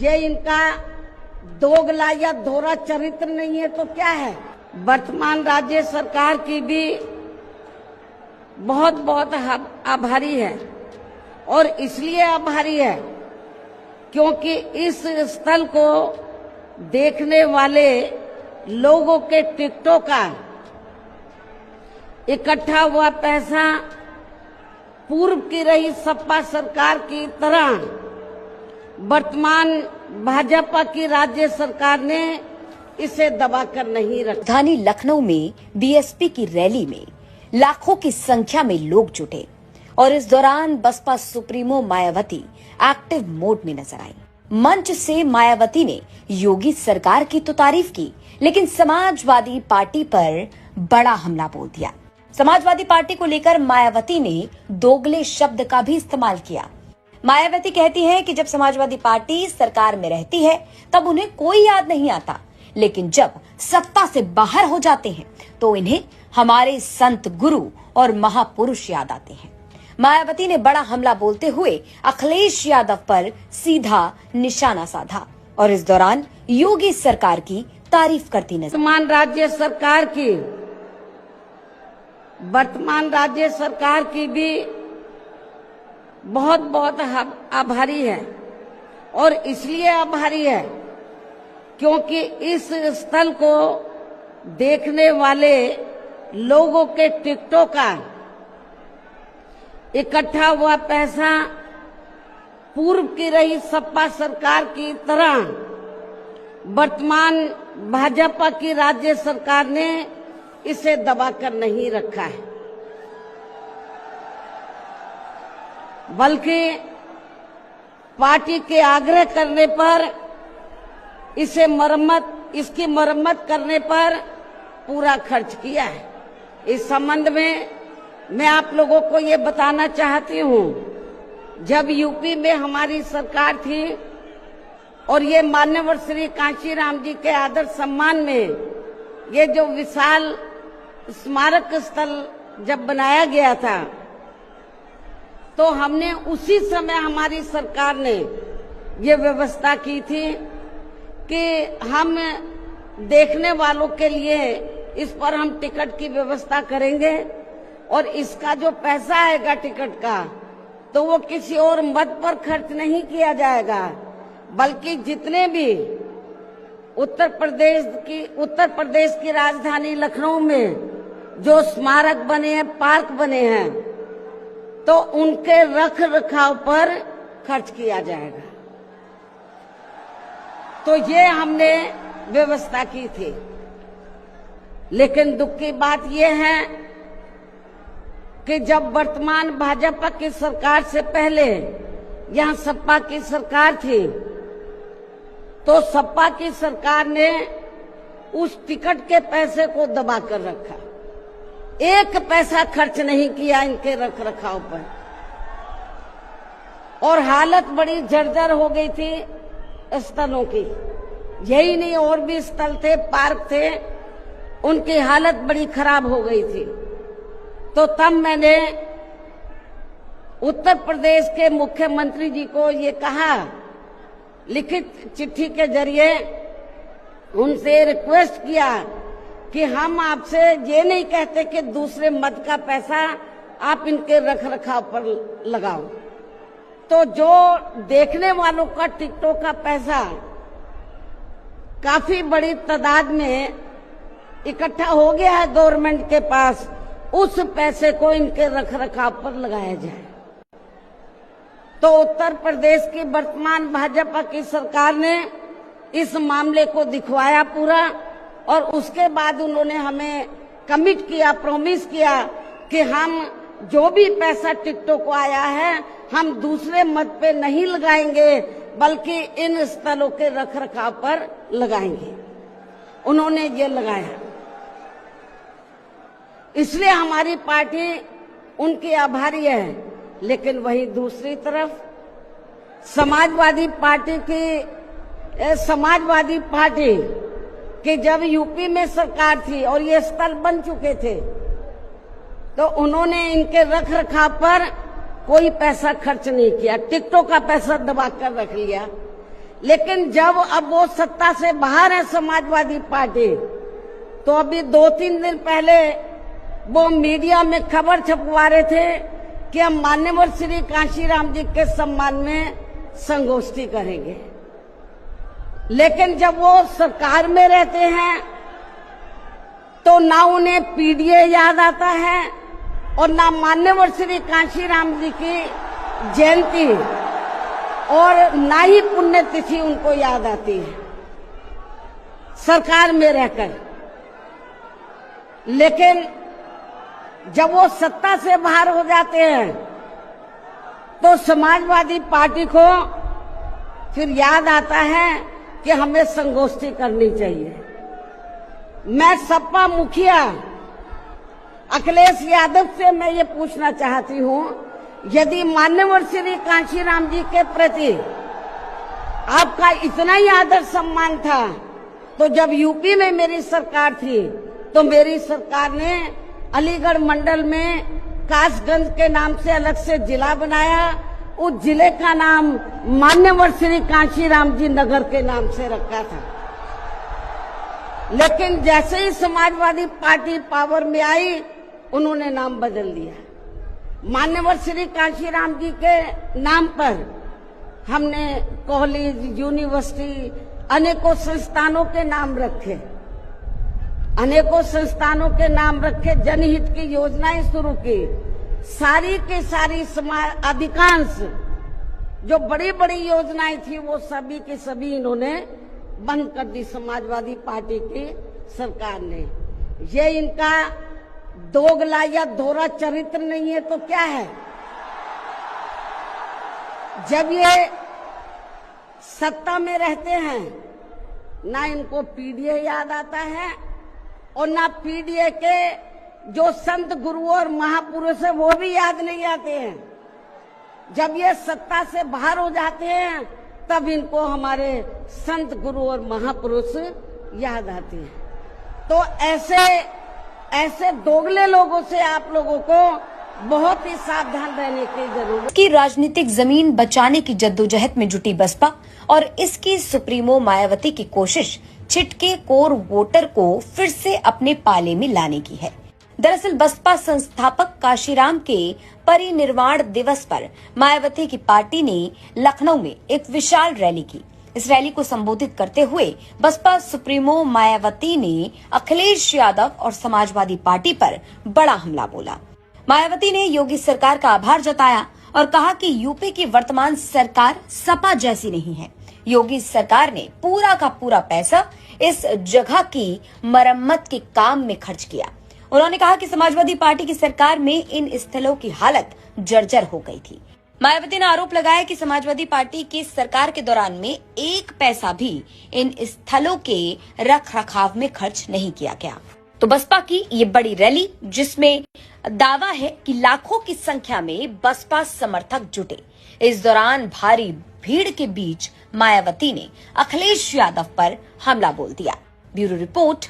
ये इनका दोगला या दोहरा चरित्र नहीं है तो क्या है। वर्तमान राज्य सरकार की भी बहुत बहुत आभारी है और इसलिए आभारी है क्योंकि इस स्थल को देखने वाले लोगों के टिकटों का इकट्ठा हुआ पैसा पूर्व की रही सपा सरकार की तरह वर्तमान भाजपा की राज्य सरकार ने इसे दबाकर नहीं रखा। राजधानी लखनऊ में बीएसपी की रैली में लाखों की संख्या में लोग जुटे और इस दौरान Baspa supremo Mayawati active mode में नजर आई। मंच से मायावती ने योगी सरकार की तो तारीफ की, लेकिन समाजवादी पार्टी पर बड़ा हमला बोल दिया। समाजवादी पार्टी को लेकर मायावती ने दोगले शब्द का भी इस्तेमाल किया। मायावती कहती हैं कि जब समाजवादी पार्टी सरकार में रहती है तब उन्हें कोई याद नहीं आता, लेकिन जब सत्ता से बाहर हो जाते हैं तो इन्हें हमारे संत गुरु और महापुरुष याद आते हैं। मायावती ने बड़ा हमला बोलते हुए अखिलेश यादव पर सीधा निशाना साधा और इस दौरान योगी सरकार की तारीफ करती नजर। वर्तमान राज्य सरकार की भी बहुत बहुत आभारी है और इसलिए आभारी है क्योंकि इस स्थल को देखने वाले लोगों के टिकटों का इकट्ठा हुआ पैसा पूर्व की रही सपा सरकार की तरह वर्तमान भाजपा की राज्य सरकार ने इसे दबाकर नहीं रखा है, बल्कि पार्टी के आग्रह करने पर इसकी मरम्मत करने पर पूरा खर्च किया है। इस संबंध में मैं आप लोगों को ये बताना चाहती हूँ, जब यूपी में हमारी सरकार थी और ये मान्यवर श्री कांशीराम जी के आदर सम्मान में ये जो विशाल स्मारक स्थल जब बनाया गया था तो हमने उसी समय हमारी सरकार ने ये व्यवस्था की थी कि हम देखने वालों के लिए इस पर हम टिकट की व्यवस्था करेंगे और इसका जो पैसा आएगा टिकट का तो वो किसी और मद पर खर्च नहीं किया जाएगा, बल्कि जितने भी उत्तर प्रदेश की राजधानी लखनऊ में जो स्मारक बने हैं, पार्क बने हैं, तो उनके रख रखाव पर खर्च किया जाएगा। तो ये हमने व्यवस्था की थी। लेकिन दुख की बात यह है कि जब वर्तमान भाजपा की सरकार से पहले यहाँ सपा की सरकार थी तो सपा की सरकार ने उस टिकट के पैसे को दबा कर रखा, एक पैसा खर्च नहीं किया इनके रख रखाव पर और हालत बड़ी जर्जर हो गई थी स्थलों की। यही नहीं, और भी स्थल थे, पार्क थे, उनकी हालत बड़ी खराब हो गई थी। तो तब मैंने उत्तर प्रदेश के मुख्यमंत्री जी को ये कहा, लिखित चिट्ठी के जरिए उनसे रिक्वेस्ट किया कि हम आपसे ये नहीं कहते कि दूसरे मद का पैसा आप इनके रख रखाव पर लगाओ, तो जो देखने वालों का टिकटों का पैसा काफी बड़ी तादाद में इकट्ठा हो गया है गवर्नमेंट के पास, उस पैसे को इनके रख रखाव पर लगाया जाए। तो उत्तर प्रदेश की वर्तमान भाजपा की सरकार ने इस मामले को दिखवाया पूरा और उसके बाद उन्होंने हमें कमिट किया, प्रॉमिस किया कि हम जो भी पैसा टिकटों को आया है हम दूसरे मद पे नहीं लगाएंगे, बल्कि इन स्थलों के रख रखाव पर लगाएंगे। उन्होंने ये लगाया, इसलिए हमारी पार्टी उनकी आभारी है। लेकिन वही दूसरी तरफ समाजवादी पार्टी कि जब यूपी में सरकार थी और ये स्थल बन चुके थे तो उन्होंने इनके रख रखाव पर कोई पैसा खर्च नहीं किया, टिकटों का पैसा दबा कर रख लिया। लेकिन जब अब वो सत्ता से बाहर है समाजवादी पार्टी, तो अभी 2-3 दिन पहले वो मीडिया में खबर छपवा रहे थे कि हम मान्यवर श्री कांशीराम जी के सम्मान में संगोष्ठी करेंगे। लेकिन जब वो सरकार में रहते हैं तो ना उन्हें पीडीए याद आता है और ना मान्यवर श्री कांशीराम जी की जयंती और ना ही पुण्यतिथि उनको याद आती है सरकार में रहकर। लेकिन जब वो सत्ता से बाहर हो जाते हैं तो समाजवादी पार्टी को फिर याद आता है कि हमें संगोष्ठी करनी चाहिए। मैं सपा मुखिया अखिलेश यादव से मैं ये पूछना चाहती हूँ, यदि मान्यवर श्री कांशीराम जी के प्रति आपका इतना ही आदर सम्मान था, तो जब यूपी में मेरी सरकार थी तो मेरी सरकार ने अलीगढ़ मंडल में कासगंज के नाम से अलग से जिला बनाया। उस जिले का नाम मान्यवर श्री कांशीराम जी नगर के नाम से रखा था। लेकिन जैसे ही समाजवादी पार्टी पावर में आई, उन्होंने नाम बदल दिया। मान्यवर श्री कांशीराम जी के नाम पर हमने कॉलेज, यूनिवर्सिटी, अनेकों संस्थानों के नाम रखे, अनेकों संस्थानों के नाम रखे, जनहित की योजनाएं शुरू की। सारी की सारी अधिकांश जो बड़ी बड़ी योजनाएं थी वो सभी की सभी इन्होंने बंद कर दी समाजवादी पार्टी की सरकार ने। ये इनका दोगला या दोहरा चरित्र नहीं है तो क्या है? जब ये सत्ता में रहते हैं ना इनको पीडीए याद आता है और ना पीडीए के जो संत गुरु और महापुरुष है वो भी याद नहीं आते हैं। जब ये सत्ता से बाहर हो जाते हैं तब इनको हमारे संत गुरु और महापुरुष याद आते हैं। तो ऐसे दोगले लोगों से आप लोगों को बहुत ही सावधान रहने की जरूरत है। की राजनीतिक जमीन बचाने की जद्दोजहद में जुटी बसपा और इसकी सुप्रीमो मायावती की कोशिश छिटके कोर वोटर को फिर से अपने पाले में लाने की है। दरअसल बसपा संस्थापक काशीराम के परिनिर्वाण दिवस पर मायावती की पार्टी ने लखनऊ में एक विशाल रैली की। इस रैली को संबोधित करते हुए बसपा सुप्रीमो मायावती ने अखिलेश यादव और समाजवादी पार्टी पर बड़ा हमला बोला। मायावती ने योगी सरकार का आभार जताया और कहा कि यूपी की वर्तमान सरकार सपा जैसी नहीं है। योगी सरकार ने पूरा का पूरा पैसा इस जगह की मरम्मत के काम में खर्च किया। उन्होंने कहा कि समाजवादी पार्टी की सरकार में इन स्थलों की हालत जर्जर हो गई थी। मायावती ने आरोप लगाया कि समाजवादी पार्टी की सरकार के दौरान में एक पैसा भी इन स्थलों के रख रखाव में खर्च नहीं किया गया। तो बसपा की ये बड़ी रैली, जिसमें दावा है कि लाखों की संख्या में बसपा समर्थक जुटे, इस दौरान भारी भीड़ के बीच मायावती ने अखिलेश यादव पर हमला बोल दिया। Bureau report,